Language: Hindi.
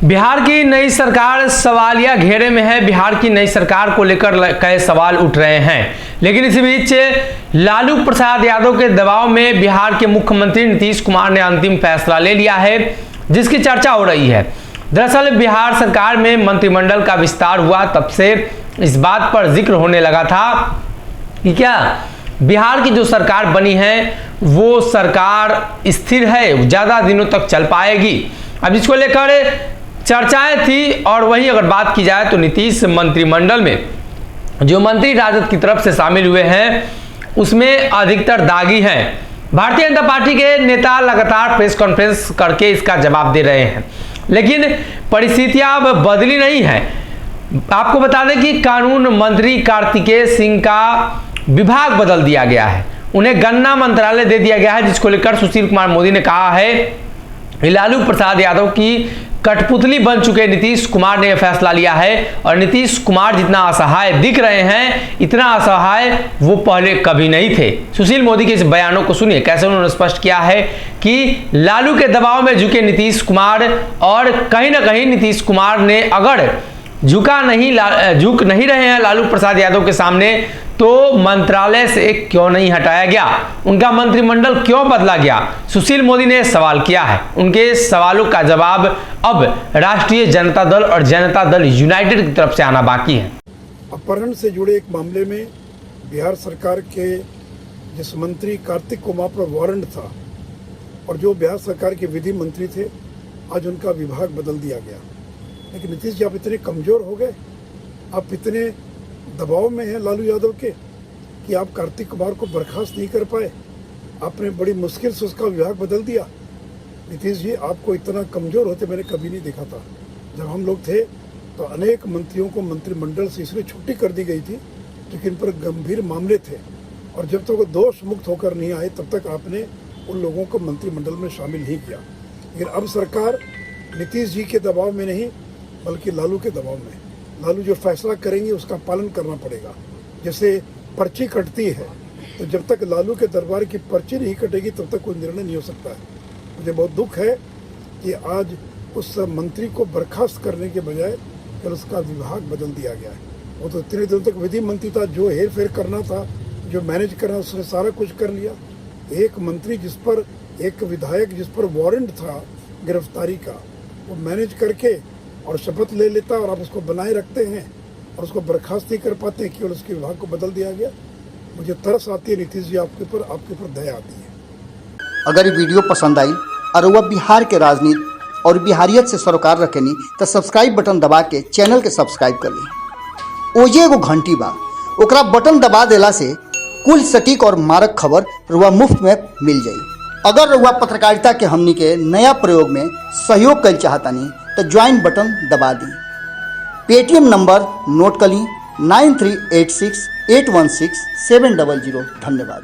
बिहार की नई सरकार सवालिया घेरे में है। बिहार की नई सरकार को लेकर कई सवाल उठ रहे हैं, लेकिन इसी बीच लालू प्रसाद यादव के दबाव में बिहार के मुख्यमंत्री नीतीश कुमार ने अंतिम फैसला ले लिया है, जिसकी चर्चा हो रही है। दरअसल बिहार सरकार में मंत्रिमंडल का विस्तार हुआ, तब से इस बात पर जिक्र होने लगा था कि क्या बिहार की जो सरकार बनी है वो सरकार स्थिर है, ज्यादा दिनों तक चल पाएगी। अब इसको लेकर चर्चाएं थी। और वहीं अगर बात की जाए तो नीतीश मंत्रिमंडल में जो मंत्री राजद की तरफ से शामिल हुए हैं उसमें अधिकतर दागी हैं। भारतीय जनता पार्टी के नेता लगातार प्रेस कॉन्फ्रेंस करके इसका जवाब दे रहे हैं, लेकिन परिस्थितियां अब बदली नहीं है। आपको बता दें कि कानून मंत्री कार्तिकेय सिंह का विभाग बदल दिया गया है, उन्हें गन्ना मंत्रालय दे दिया गया है, जिसको लेकर सुशील कुमार मोदी ने कहा है कि लालू प्रसाद यादव की कठपुतली बन चुके नीतीश कुमार ने यह फैसला लिया है। और नीतीश कुमार जितना असहाय दिख रहे हैं, इतना असहाय वो पहले कभी नहीं थे। सुशील मोदी के इस बयानों को सुनिए, कैसे उन्होंने स्पष्ट किया है कि लालू के दबाव में झुके नीतीश कुमार, और कहीं ना कहीं नीतीश कुमार ने अगर झुक नहीं रहे हैं लालू प्रसाद यादव के सामने, तो मंत्रालय से क्यों नहीं हटाया गया, उनका मंत्रिमंडल क्यों बदला गया। सुशील मोदी ने सवाल किया है, उनके सवालों का जवाब अब राष्ट्रीय जनता दल और जनता दल यूनाइटेड की तरफ से आना बाकी है। अपहरण से जुड़े एक मामले में बिहार सरकार के जिस मंत्री कार्तिक कुमार पर वारंट था और जो बिहार सरकार के विधि मंत्री थे, आज उनका विभाग बदल दिया गया। लेकिन नीतीश जी, आप इतने कमजोर हो गए, आप इतने दबाव में हैं लालू यादव के कि आप कार्तिक कुमार को बर्खास्त नहीं कर पाए। आपने बड़ी मुश्किल से उसका विभाग बदल दिया। नीतीश जी, आपको इतना कमजोर होते मैंने कभी नहीं देखा था। जब हम लोग थे तो अनेक मंत्रियों को मंत्रिमंडल से इसलिए छुट्टी कर दी गई थी क्योंकि इन पर गंभीर मामले थे, और जब तक वो दोष मुक्त होकर नहीं आए तब तक आपने उन लोगों को मंत्रिमंडल में शामिल नहीं किया। लेकिन अब सरकार नीतीश जी के दबाव में नहीं बल्कि लालू के दबाव में, लालू जो फैसला करेंगे उसका पालन करना पड़ेगा। जैसे पर्ची कटती है, तो जब तक लालू के दरबार की पर्ची नहीं कटेगी तब तक कोई निर्णय नहीं हो सकता है। मुझे बहुत दुख है कि आज उस मंत्री को बर्खास्त करने के बजाय फिर उसका विभाग बदल दिया गया है। वो तो इतने दिनों तक विधि मंत्री था, जो हेर फेर करना था, जो मैनेज करना, उसने सारा कुछ कर लिया। एक मंत्री जिस पर, एक विधायक जिस पर वारंट था गिरफ्तारी का, वो मैनेज करके और शपथ ले लेता और आप उसको बनाए रखते हैं और उसको बर्खास्त नहीं कर पाते हैं, केवल उसके विभाग को बदल दिया गया। मुझे तरस आती है नीतीश जी, आपके ऊपर दया आती है। अगर ये वीडियो पसंद आई और वह बिहार के राजनीति और बिहारियत से सरोकार रखेनी तो सब्सक्राइब बटन दबा के चैनल के सब्सक्राइब कर ली। ओजे एगो घंटी बा, ओकरा बटन दबा देला से कुल सटीक और मारक खबर रुआ मुफ्त में मिल जाई। अगर रुआ पत्रकारिता के हमनी के नया प्रयोग में सहयोग कर चाहतानी तो ज्वाइन बटन दबा दी। पेटीएम नंबर नोट कर ली 9386816700। धन्यवाद।